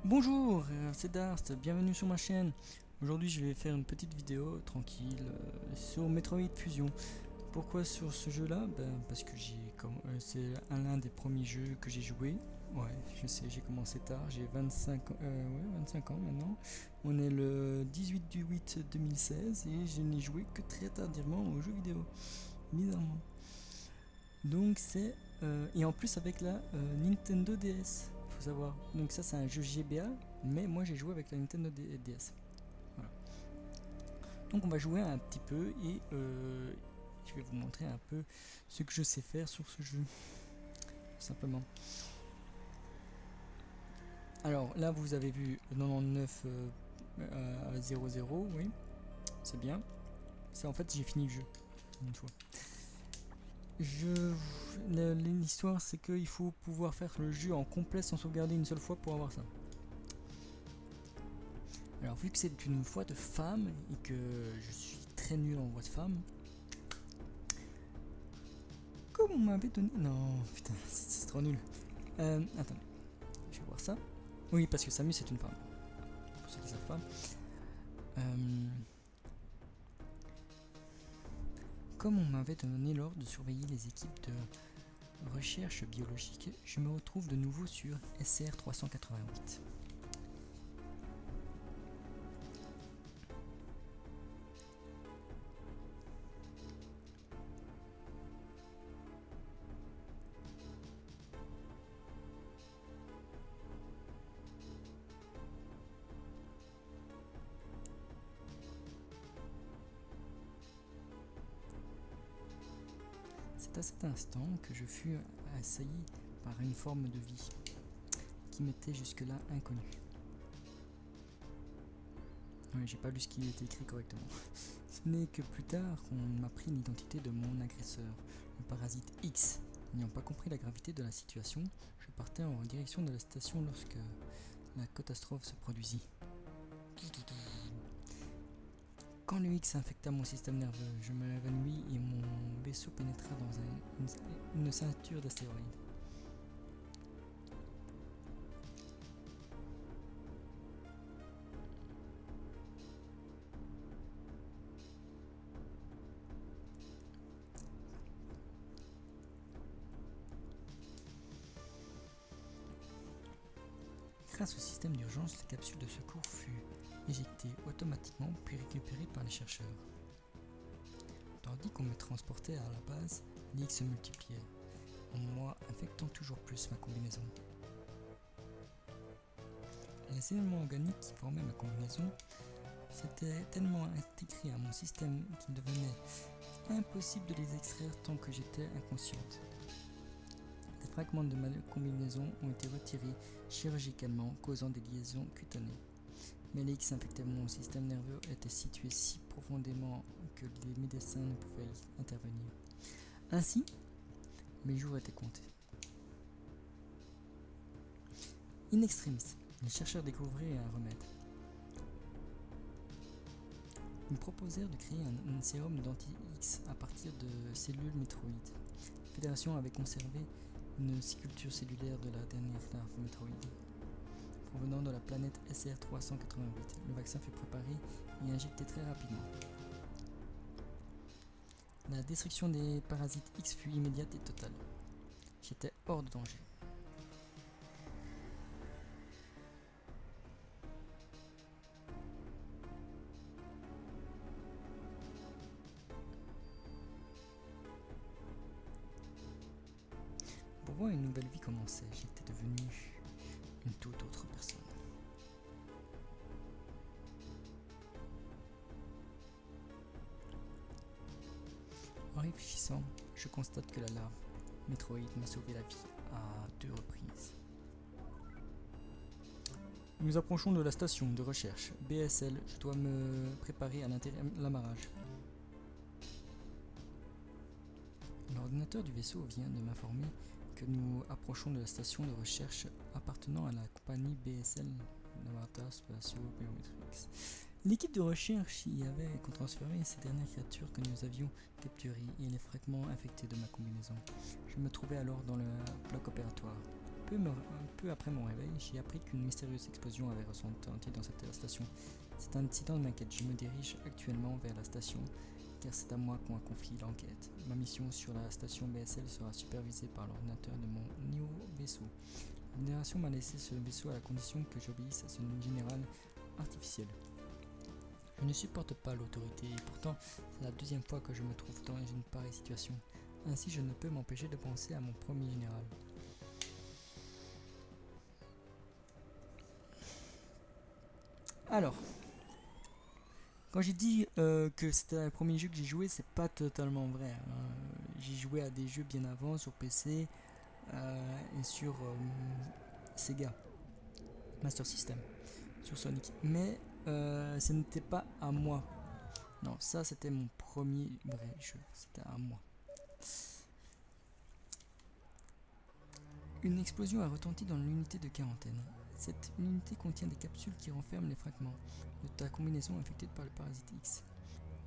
Bonjour, c'est Darst, bienvenue sur ma chaîne. Aujourd'hui je vais faire une petite vidéo tranquille sur Metroid Fusion. Pourquoi sur ce jeu là? Parce que c'est l'un des premiers jeux que j'ai joué. Ouais, je sais, j'ai commencé tard, j'ai 25 ans maintenant. On est le 18 du 8 2016 et je n'ai joué que très tardivement aux jeux vidéo. Bizarrement. Donc et en plus avec la Nintendo DS, faut savoir. Donc ça c'est un jeu GBA, mais moi j'ai joué avec la Nintendo DS. Voilà. Donc on va jouer un petit peu et je vais vous montrer un peu ce que je sais faire sur ce jeu, tout simplement. Alors là vous avez vu 99 à 00, oui, c'est bien. C'est en fait j'ai fini le jeu une fois. L'histoire c'est qu'il faut pouvoir faire le jeu en complet sans sauvegarder une seule fois pour avoir ça. Alors vu que c'est une voix de femme et que je suis très nul en voix de femme, comme on m'avait donné... Non, putain, c'est trop nul. Attends, je vais voir ça. Oui, parce que Samus c'est une femme, pour ceux qui savent pas. Comme on m'avait donné l'ordre de surveiller les équipes de recherche biologique, je me retrouve de nouveau sur SR388. C'est à cet instant que je fus assailli par une forme de vie qui m'était jusque-là inconnue. Oui, j'ai pas lu ce qui était écrit correctement. Ce n'est que plus tard qu'on m'apprit l'identité de mon agresseur, le parasite X. N'ayant pas compris la gravité de la situation, je partais en direction de la station lorsque la catastrophe se produisit. Quand le X infecta mon système nerveux, je m'évanouis et mon vaisseau pénétra dans une ceinture d'astéroïdes. Grâce au système d'urgence, la capsule de secours fut éjectée automatiquement puis récupérée par les chercheurs. Tandis qu'on me transportait à la base, les X se multipliaient, en moi infectant toujours plus ma combinaison. Les éléments organiques qui formaient ma combinaison s'étaient tellement intégrés à mon système qu'il devenait impossible de les extraire tant que j'étais inconsciente. Des fragments de ma combinaison ont été retirés chirurgicalement, causant des liaisons cutanées. Mais les X infectés mon système nerveux étaient situés si profondément que les médecins ne pouvaient y intervenir. Ainsi, mes jours étaient comptés. In extremis, les chercheurs découvrirent un remède. Ils me proposèrent de créer un sérum d'anti-X à partir de cellules Metroid. La Fédération avait conservé une culture cellulaire de la dernière larve Metroid, provenant de la planète SR388. Le vaccin fut préparé et injecté très rapidement. La destruction des parasites X fut immédiate et totale. J'étais hors de danger. Pour voir une nouvelle vie commencer, j'étais devenu une toute autre personne. En réfléchissant, je constate que la larve Metroid m'a sauvé la vie à 2 reprises. Nous approchons de la station de recherche BSL, je dois me préparer à l'amarrage. L'ordinateur du vaisseau vient de m'informer que nous approchons de la station de recherche appartenant à la compagnie BSL, Laboratoires Spatiaux Biometrics. L'équipe de recherche y avait transféré ces dernières créatures que nous avions capturées et les fragments infectés de ma combinaison. Je me trouvais alors dans le bloc opératoire. peu après mon réveil, j'ai appris qu'une mystérieuse explosion avait retenti dans cette station. Cet incident m'inquiète. Je me dirige actuellement vers la station, car c'est à moi qu'on a confié l'enquête. Ma mission sur la station BSL sera supervisée par l'ordinateur de mon nouveau vaisseau. La Fédération m'a laissé ce vaisseau à la condition que j'obéisse à ce général artificiel. Je ne supporte pas l'autorité et pourtant c'est la deuxième fois que je me trouve dans une pareille situation. Ainsi je ne peux m'empêcher de penser à mon premier général. Alors, quand j'ai dit que c'était le premier jeu que j'ai joué, c'est pas totalement vrai. Hein. J'ai joué à des jeux bien avant sur PC et sur Sega, Master System, sur Sonic. Mais ce n'était pas à moi. Non, ça c'était mon premier vrai jeu. C'était à moi. Une explosion a retenti dans l'unité de quarantaine. Cette unité contient des capsules qui renferment les fragments de ta combinaison infectée par le parasite X.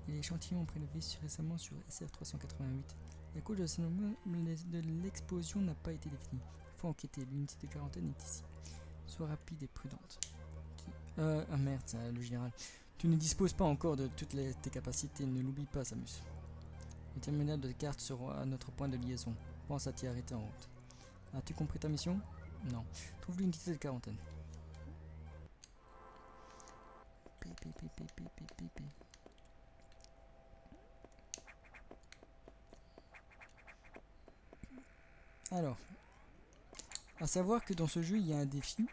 Et l'échantillon prélevé récemment sur SR388. La cause de l'explosion n'a pas été définie. Il faut enquêter, l'unité de quarantaine est ici. Sois rapide et prudente. Ah merde, ça, le général. Tu ne disposes pas encore de toutes tes capacités, ne l'oublie pas, Samus. Le terminal de carte sera à notre point de liaison. Pense à t'y arrêter en route. As-tu compris ta mission? Non. Trouve l'unité de quarantaine. Alors, à savoir que dans ce jeu, il y a un défi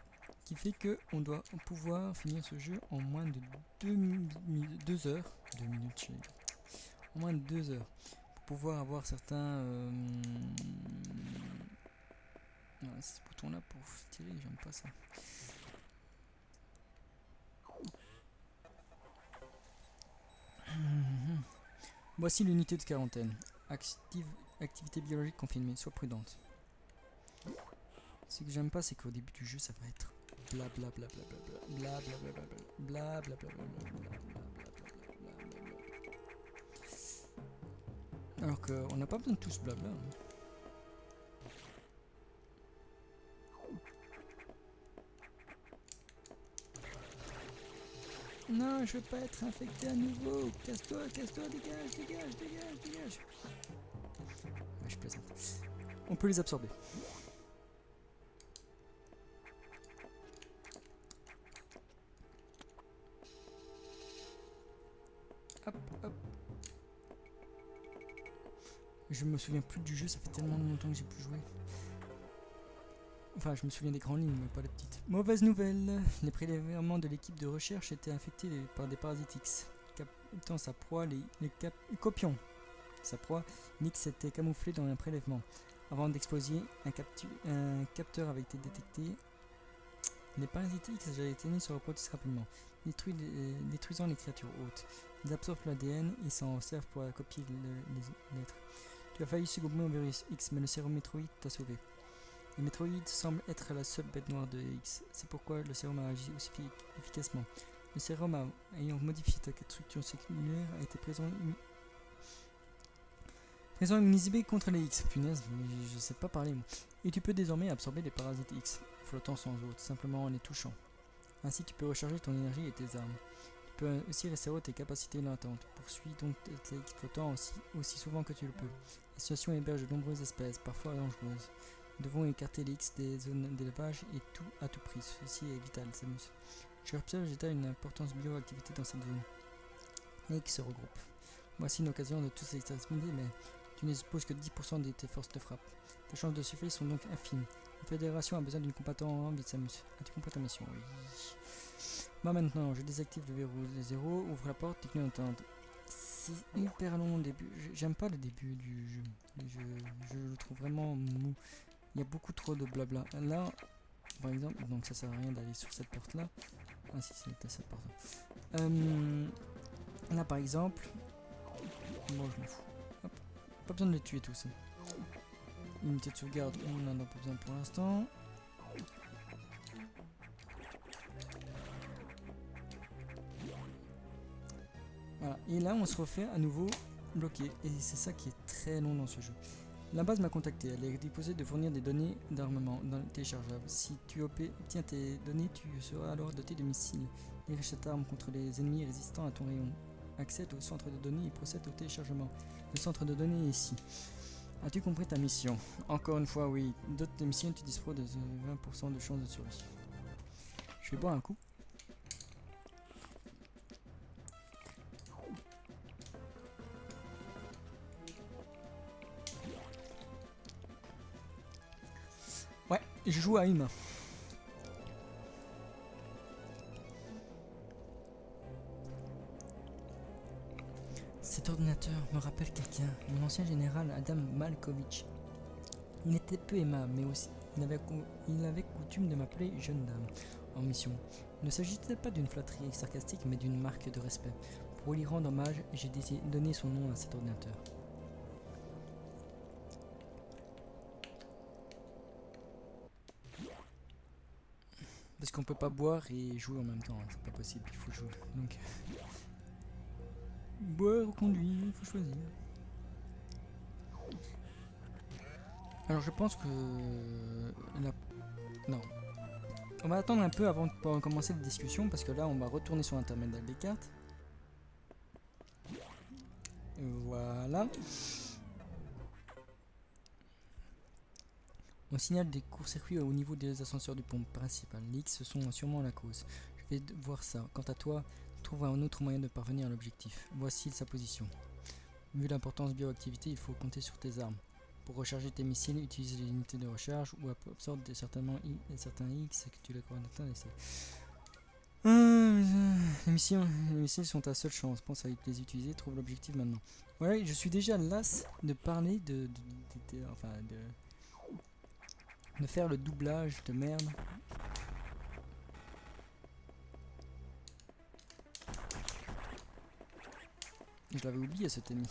qui fait que on doit pouvoir finir ce jeu en moins de 2 heures. 2 minutes, en moins de 2 heures. Pour pouvoir avoir certains... ce bouton là pour tirer, j'aime pas ça. Voici l'unité de quarantaine. Activité biologique confirmée, sois prudente. Ce que j'aime pas, c'est qu'au début du jeu, ça va être blablabla. Alors qu'on n'a pas besoin de tout ce blabla. Non, je veux pas être infecté à nouveau. Casse-toi, dégage. Ouais, je plaisante. On peut les absorber. Hop. Je me souviens plus du jeu, ça fait tellement longtemps que j'ai plus joué. Enfin, je me souviens des grandes lignes, mais pas les petites. Mauvaise nouvelle, les prélèvements de l'équipe de recherche étaient infectés par des parasites X. Captant sa proie, copions. Sa proie, Nix s'était camouflé dans un prélèvement. Avant d'exploser, un capteur avait été détecté. Les parasites X gélatiniques se reproduisent rapidement, détruisant les créatures hautes. Ils absorbent l'ADN et s'en servent pour copier les lettres. Tu as failli succomber au virus X, mais le sérum Metroid t'a sauvé. Le Metroid semble être la seule bête noire de X, c'est pourquoi le sérum a agi aussi efficacement. Le sérum ayant modifié ta structure cellulaire a été présent immunisé contre les X. Punaise, je sais pas parler moi. Et tu peux désormais absorber les parasites X, flottant sans autre, simplement en les touchant. Ainsi tu peux recharger ton énergie et tes armes. Tu peux aussi restaurer tes capacités latentes. Poursuis donc tes X flottants aussi souvent que tu le peux. La situation héberge de nombreuses espèces, parfois dangereuses. Nous devons écarter les X des zones d'élevage et tout à tout prix. Ceci est vital, Samus. J'observe une importance bioactivité dans cette zone. Les X se regroupent. Voici une occasion de tous les exterminer, mais tu ne disposes que de 10% de tes forces de frappe. Tes chances de succès sont donc infimes. La fédération a besoin d'une combattant en vite, Samus. As-tu compris ta mission? Oui. Bah maintenant, je désactive le verrou de 0, ouvre la porte et clignotante. C'est hyper long au début. J'aime pas le début du jeu. Je le trouve vraiment mou. Il y a beaucoup trop de blabla. Là, par exemple, donc ça sert à rien d'aller sur cette porte là. Ah si, c'était cette porte là. Là par exemple, bon je m'en fous. Hop. Pas besoin de les tuer tous. Unité de sauvegarde, on n'en a pas besoin pour l'instant. Voilà. Et là on se refait à nouveau bloqué. Et c'est ça qui est très long dans ce jeu. La base m'a contacté, elle est disposée de fournir des données d'armement téléchargeables. Si tu obtiens tes données, tu seras alors doté de missiles et riches armes contre les ennemis résistants à ton rayon. Accède au centre de données et procède au téléchargement. Le centre de données est ici. As-tu compris ta mission? Encore une fois, oui. D'autres missions, tu disposes de 20% de chance de survie. Je vais boire un coup. Ouais, je joue à humain. Cet ordinateur me rappelle quelqu'un, mon ancien général Adam Malkovich. Il était peu aimable, mais aussi il avait coutume de m'appeler jeune dame en mission. Il ne s'agissait pas d'une flatterie sarcastique, mais d'une marque de respect. Pour lui rendre hommage, j'ai donné son nom à cet ordinateur. Parce qu'on peut pas boire et jouer en même temps, c'est pas possible, il faut jouer. Donc, boire ou conduire, il faut choisir. Alors je pense que... Non. On va attendre un peu avant de commencer la discussion, parce que là on va retourner sur l'intermédiaire des cartes. Voilà. On signale des courts-circuits au niveau des ascenseurs du pont principal. Les X sont sûrement la cause. Je vais voir ça. Quant à toi, trouve un autre moyen de parvenir à l'objectif. Voici sa position. Vu l'importance bioactivité, il faut compter sur tes armes. Pour recharger tes missiles, utilise les unités de recharge ou absorbe certains X que tu les crois atteindre. Les missiles sont ta seule chance. Pense à les utiliser. Trouve l'objectif maintenant. Voilà, je suis déjà las de parler de faire le doublage de merde. Je l'avais oublié cet ennemi.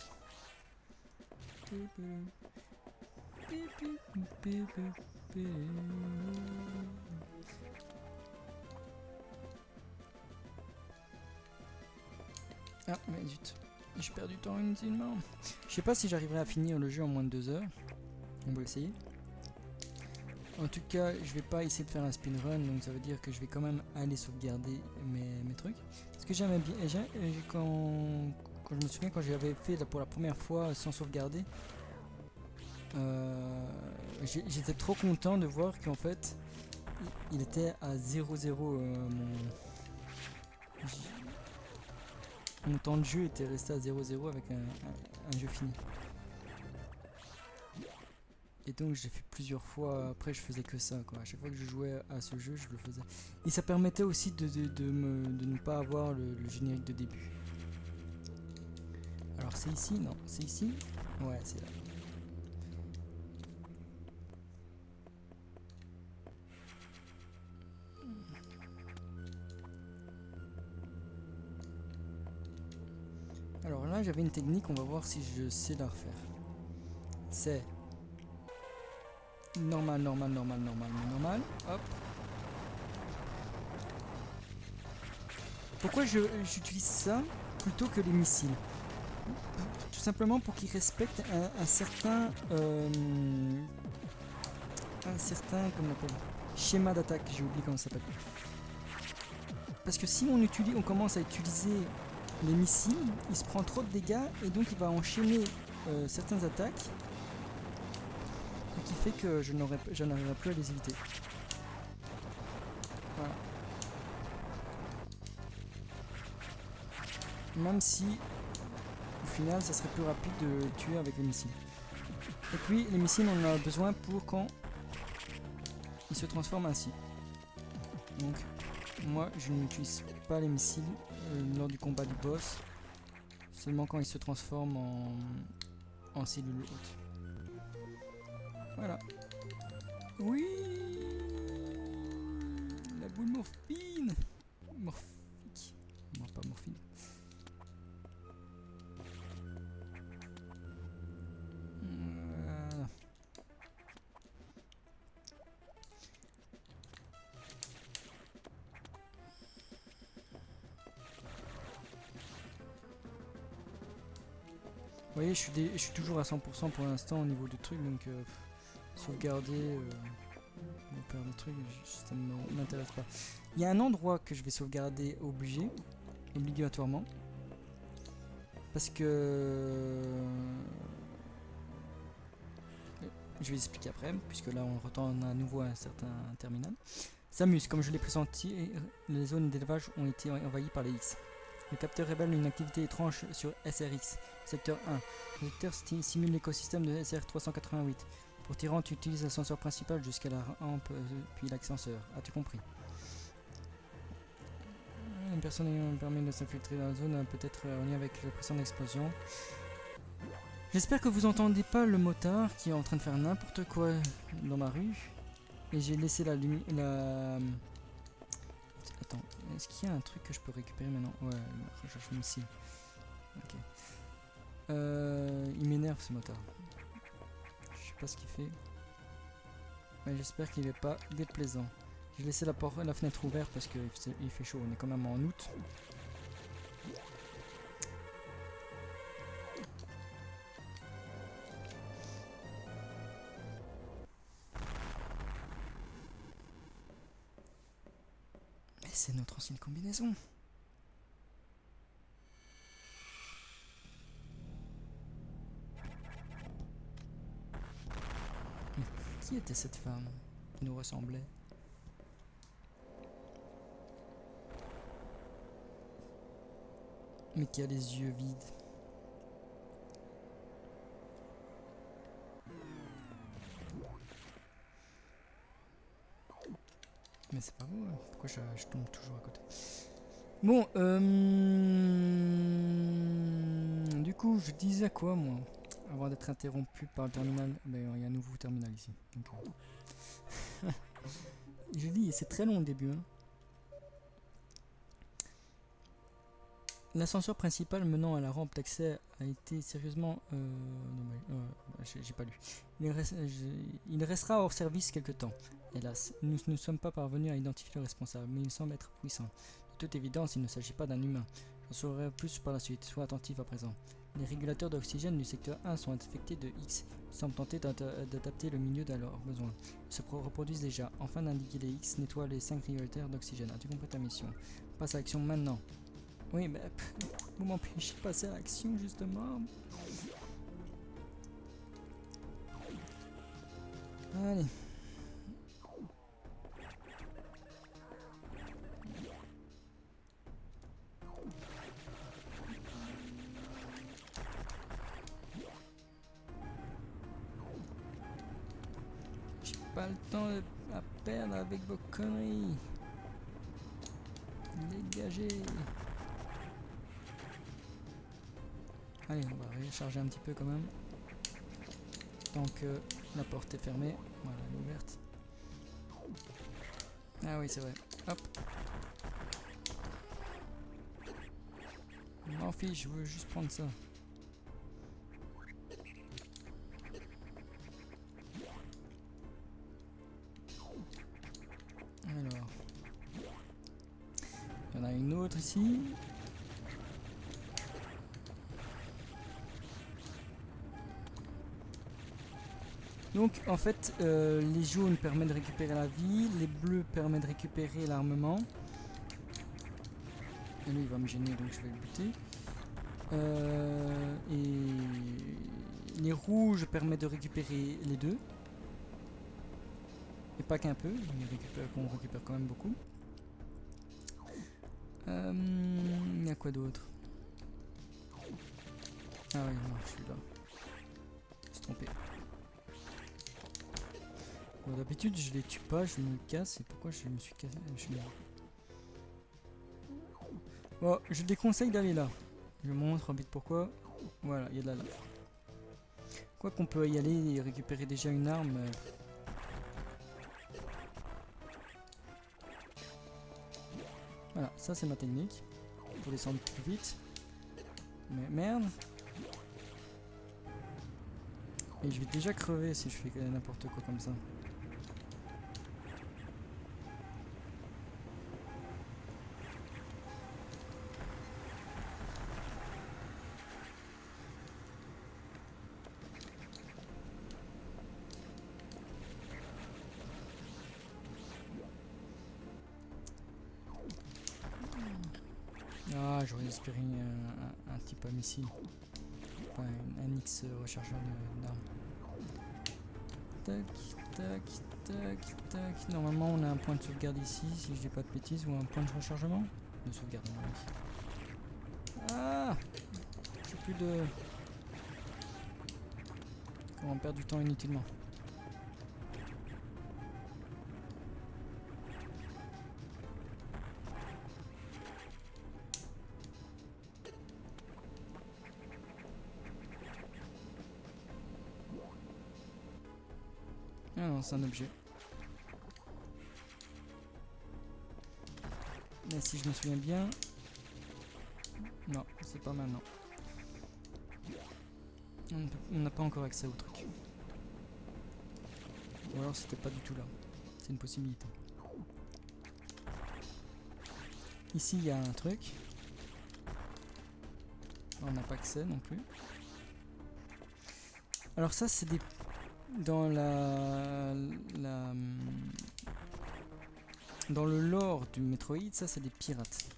Ah mais zut, j'ai perdu du temps inutilement. Je sais pas si j'arriverai à finir le jeu en moins de 2 heures. On va essayer. En tout cas, je vais pas essayer de faire un speedrun, donc ça veut dire que je vais quand même aller sauvegarder mes trucs. Parce que j'aimais bien, quand je me souviens quand j'avais fait pour la première fois sans sauvegarder, j'étais trop content de voir qu'en fait, il était à 0-0, mon temps de jeu était resté à 0-0 avec un jeu fini. Et donc j'ai fait plusieurs fois, après je faisais que ça quoi. À chaque fois que je jouais à ce jeu, je le faisais. Et ça permettait aussi de ne pas avoir le générique de début. Alors c'est ici? Non, c'est ici? Ouais, c'est là. Alors là j'avais une technique, on va voir si je sais la refaire. C'est normal. Hop. Pourquoi j'utilise ça plutôt que les missiles? Tout simplement pour qu'ils respectent un certain comment on appelle, schéma d'attaque. J'ai oublié comment ça s'appelle. Parce que si on commence à utiliser les missiles, il se prend trop de dégâts et donc il va enchaîner certaines attaques. Qui fait que je n'arriverai plus à les éviter. Voilà. Même si au final ça serait plus rapide de tuer avec les missiles. Et puis les missiles on en a besoin pour quand ils se transforment ainsi. Donc moi je n'utilise pas les missiles lors du combat du boss, seulement quand ils se transforment en cellules hautes. Voilà. Oui, la boule morphine. Morphique. Non, pas morphine. Voilà. voyez, je suis toujours à 100% pour l'instant au niveau du truc, donc sauvegarder, faire des trucs, ça ne m'intéresse pas. Il y a un endroit que je vais sauvegarder obligatoirement, parce que je vais expliquer après, puisque là on retourne à nouveau à un certain terminal. Samus, comme je l'ai pressenti, les zones d'élevage ont été envahies par les X. Le capteur révèle une activité étrange sur SRX, secteur 1. Le secteur simule l'écosystème de SR388. Pour Tyrant, tu utilises l'ascenseur principal jusqu'à la rampe, puis l'ascenseur. As-tu compris? Une personne ayant permis de s'infiltrer dans la zone, peut-être en lien avec la précédente explosion. J'espère que vous entendez pas le motard qui est en train de faire n'importe quoi dans ma rue. Et j'ai laissé la lumière. Attends, est-ce qu'il y a un truc que je peux récupérer maintenant? Ouais, le recherche missile. Ok. Il m'énerve ce motard. Je sais pas ce qu'il fait. Mais j'espère qu'il est pas déplaisant. J'ai laissé la fenêtre ouverte parce qu'il fait chaud. On est quand même en août. Mais c'est notre ancienne combinaison. Qui était cette femme qui nous ressemblait? Mais qui a les yeux vides. Mais c'est pas beau, hein. Pourquoi je tombe toujours à côté? Bon, du coup, je disais quoi, moi? Avant d'être interrompu par le terminal. D'ailleurs, il y a un nouveau terminal ici. Je dis, c'est très long au début. Hein. L'ascenseur principal menant à la rampe d'accès a été sérieusement... j'ai pas lu. Il restera hors service quelque temps. Hélas, nous ne sommes pas parvenus à identifier le responsable, mais il semble être puissant. De toute évidence, il ne s'agit pas d'un humain. J'en saurai plus par la suite, sois attentif à présent. Les régulateurs d'oxygène du secteur 1 sont infectés de X. Ils semblent tenter d'adapter le milieu à leurs besoins. Ils se reproduisent déjà. Enfin d'indiquer les X, nettoie les 5 régulateurs d'oxygène. As-tu compris ta mission? Passe à l'action maintenant. Oui, mais vous m'empêchez de passer à l'action justement. Allez. J'ai pas le temps à perdre avec vos conneries. Dégagez. Allez, on va recharger un petit peu quand même. Tant que la porte est fermée. Voilà, elle est ouverte. Ah oui, c'est vrai. Hop. Je m'en fiche, je veux juste prendre ça. Alors. Il y en a une autre ici. Donc en fait les jaunes permettent de récupérer la vie, les bleus permettent de récupérer l'armement. Et lui il va me gêner donc je vais le buter. Et les rouges permettent de récupérer les deux. Et pas qu'un peu, on récupère quand même beaucoup. Il y a quoi d'autre? Ah oui, non, je suis là. Je me suis trompé. Bon, d'habitude je les tue pas, je me casse. Et pourquoi je me suis cassé? Je suis mort. Bon, je déconseille d'aller là. Je montre vite pourquoi. Voilà, il y a de la lave. Quoi qu'on peut y aller et récupérer déjà une arme. Voilà, ça c'est ma technique. Pour descendre plus vite. Mais merde. Et je vais déjà crever si je fais n'importe quoi comme ça. j'aurais espéré un type à missile. Enfin, un X rechargeur d'armes. Tac, tac, tac, tac. Normalement, on a un point de sauvegarde ici, si je dis pas de bêtises, ou un point de rechargement. De sauvegarde, oui. Ah! J'ai plus de... Comment perdre du temps inutilement. Ah non, c'est un objet. Mais si je me souviens bien... Non, c'est pas maintenant. On n'a pas encore accès au truc. Ou alors c'était pas du tout là. C'est une possibilité. Ici il y a un truc. On n'a pas accès non plus. Alors ça c'est des... Dans dans le lore du Metroid, ça c'est des pirates.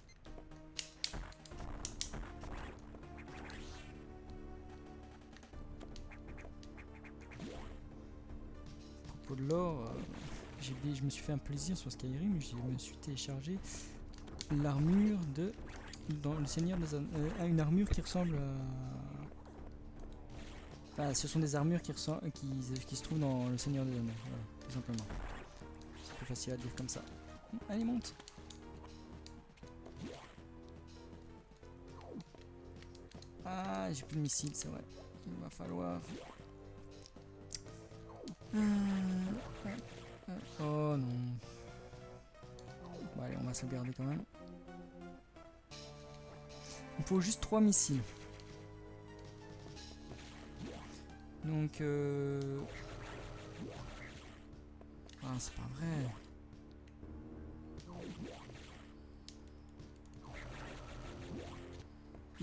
À propos de lore, je me suis fait un plaisir sur Skyrim, je me suis téléchargé l'armure de... Dans le Seigneur des Anneaux, une armure qui ressemble à... Enfin, ce sont des armures qui se trouvent dans le Seigneur des Anneaux, voilà, tout simplement. C'est plus facile à dire comme ça. Allez, monte! Ah, j'ai plus de missiles, c'est vrai. Il va falloir... Oh non. Bon, allez, on va se garder quand même. Il faut juste 3 missiles. Donc ah, c'est pas vrai.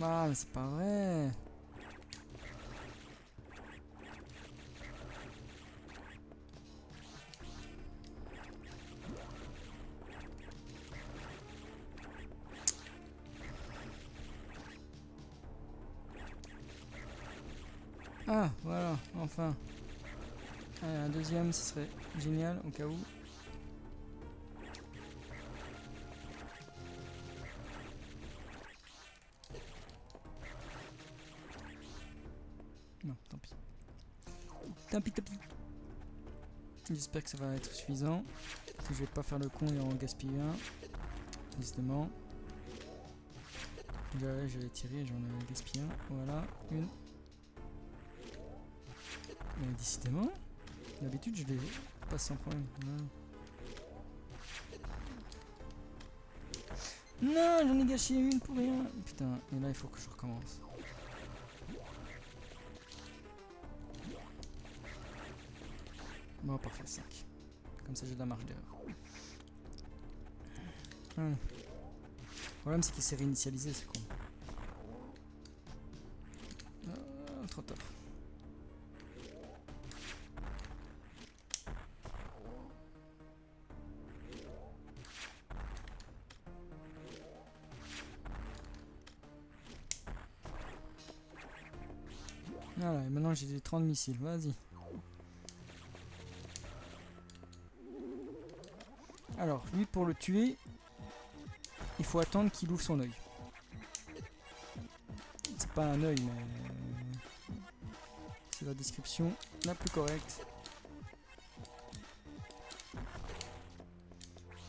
Ah, mais c'est pas vrai. Ah, voilà, enfin. Allez, un deuxième, ce serait génial au cas où. Non, tant pis. Tant pis, tant pis. J'espère que ça va être suffisant. Que je vais pas faire le con et en gaspiller un. Justement. J'allais tirer, j'en ai gaspillé un. Voilà, une. Mais décidément, d'habitude je les passe sans problème. Non, j'en ai gâché une pour rien. Putain, et là il faut que je recommence. Bon, parfait, 5. Comme ça j'ai de la marge d'erreur. Le problème c'est qu'il s'est réinitialisé, c'est con. Trop tard. Voilà, et maintenant j'ai des 30 missiles, vas-y. Alors, lui pour le tuer, il faut attendre qu'il ouvre son œil. C'est pas un œil, mais c'est la description la plus correcte.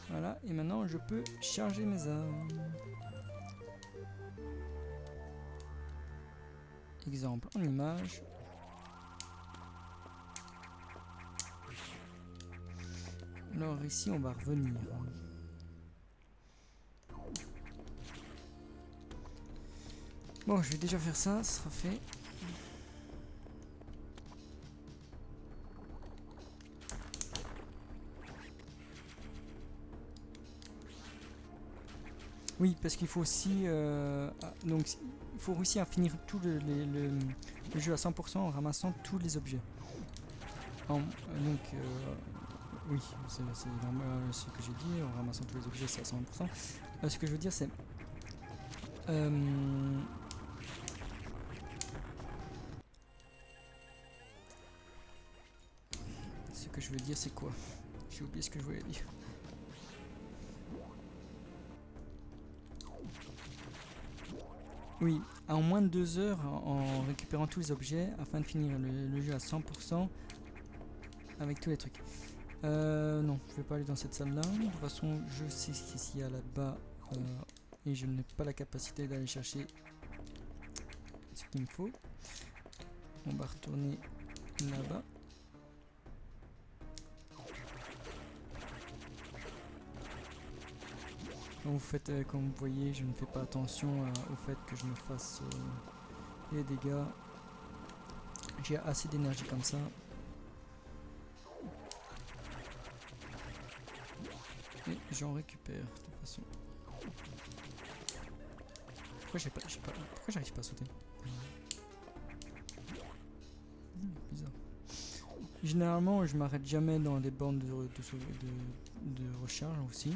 Voilà, et maintenant je peux charger mes armes. Exemple en image. Alors ici on va revenir. Bon, je vais déjà faire ça, ce sera fait. Oui, parce qu'il faut aussi... donc, il faut réussir à finir tout le jeu à 100% en ramassant tous les objets. Oui, c'est normal ce que j'ai dit, en ramassant tous les objets c'est à 100%. Ce que je veux dire c'est... Ce que je veux dire, c'est quoi? J'ai oublié ce que je voulais dire. Oui, en moins de 2 heures, en récupérant tous les objets, afin de finir le jeu à 100% avec tous les trucs. Non, je vais pas aller dans cette salle là. De toute façon, je sais ce qu'il y a là-bas et je n'ai pas la capacité d'aller chercher ce qu'il me faut. On va retourner là-bas. Vous faites, comme vous voyez, je ne fais pas attention au fait que je me fasse les dégâts. J'ai assez d'énergie comme ça. Et j'en récupère de toute façon. Pourquoi j'arrive pas à sauter? Bizarre. Généralement, je m'arrête jamais dans les bornes de recharge aussi.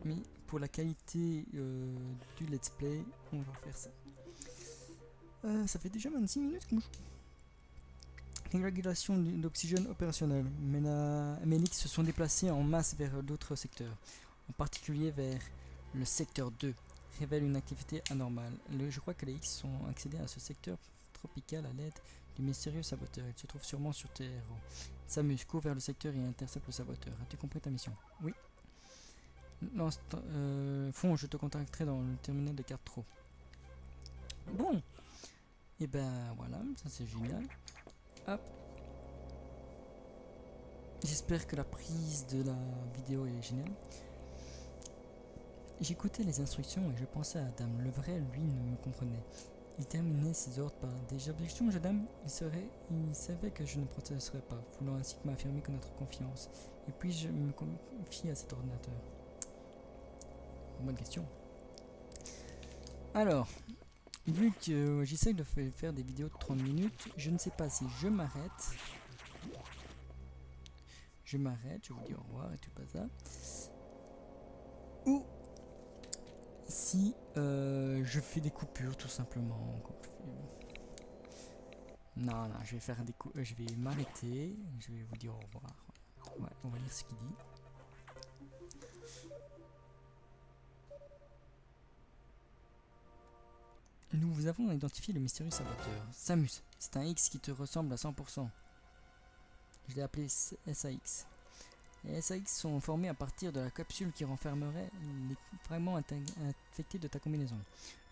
Mais pour la qualité du let's play, on va faire ça. Ça fait déjà 26 minutes qu'on joue. Régulation d'oxygène opérationnelle. Mes Nix se sont déplacés en masse vers d'autres secteurs, en particulier vers le secteur 2. Révèle une activité anormale. Je crois que les X sont accédés à ce secteur tropical à l'aide du mystérieux saboteur. Il se trouve sûrement sur tes héros. Samus, court vers le secteur et intercepte le saboteur. As-tu compris ta mission? Oui. Lance Fond, je te contacterai dans le terminal de carte trop. Bon. Et ben voilà, ça c'est génial. Hop. J'espère que la prise de la vidéo est géniale. J'écoutais les instructions et je pensais à Adam. Le vrai, lui, ne me comprenait. Il terminait ses ordres par des objections, jeune dame. Il savait que je ne protesterais pas, voulant ainsi m'affirmer que notre confiance. Et puis je me confie à cet ordinateur. Bonne question. Alors, vu que j'essaie de faire des vidéos de 30 minutes, je ne sais pas si je m'arrête. Je vous dis au revoir et tout pas ça. Ou si je fais des coupures tout simplement. Non, je vais faire des je vais m'arrêter, je vais vous dire au revoir. Ouais, on va lire ce qu'il dit. Nous avons identifié le mystérieux saboteur. Samus, c'est un X qui te ressemble à 100%. Je l'ai appelé SAX. Les SAX sont formés à partir de la capsule qui renfermerait les fragments infectés de ta combinaison.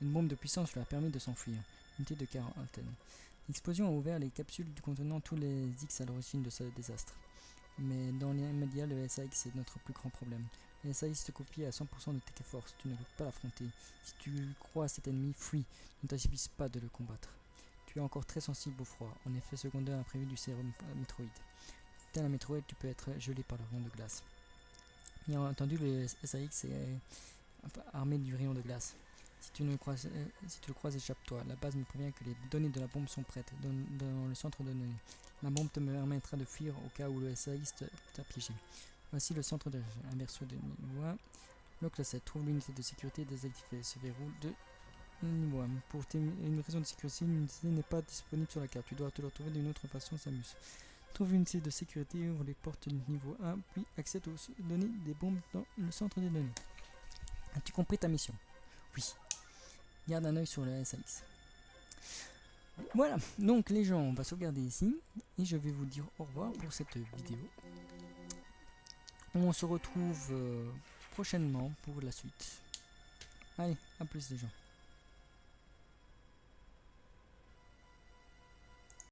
Une bombe de puissance lui a permis de s'enfuir. Unité de quarantaine. L'explosion a ouvert les capsules contenant tous les X à l'origine de ce désastre. Mais dans l'immédiat, le SAX est notre plus grand problème. Le SAX te copie à 100% de tes forces, tu ne peux pas l'affronter. Si tu crois à cet ennemi, fuis, ne t'assuffises pas de le combattre. Tu es encore très sensible au froid, en effet secondaire imprévu du sérum Metroid. Tel un Metroid, tu peux être gelé par le rayon de glace. Bien entendu, le SAX est armé du rayon de glace. Si tu le croises, échappe-toi. La base me prévient que les données de la bombe sont prêtes dans le centre de données. La bombe te permettra de fuir au cas où le SAX t'a piégé. Voici le centre de inversion de niveau 1. Bloc 7. Trouve l'unité de sécurité désactivée. Ce verrou de niveau 1. Pour une raison de sécurité, l'unité n'est pas disponible sur la carte. Tu dois te le retrouver d'une autre façon, Samus. Trouve l'unité de sécurité, ouvre les portes du niveau 1, puis accède aux données des bombes dans le centre des données. As-tu compris ta mission? Oui. Garde un œil sur le SAX. Voilà, donc les gens, on va sauvegarder ici, et je vais vous dire au revoir pour cette vidéo. On se retrouve prochainement pour la suite. Allez, à plus les gens.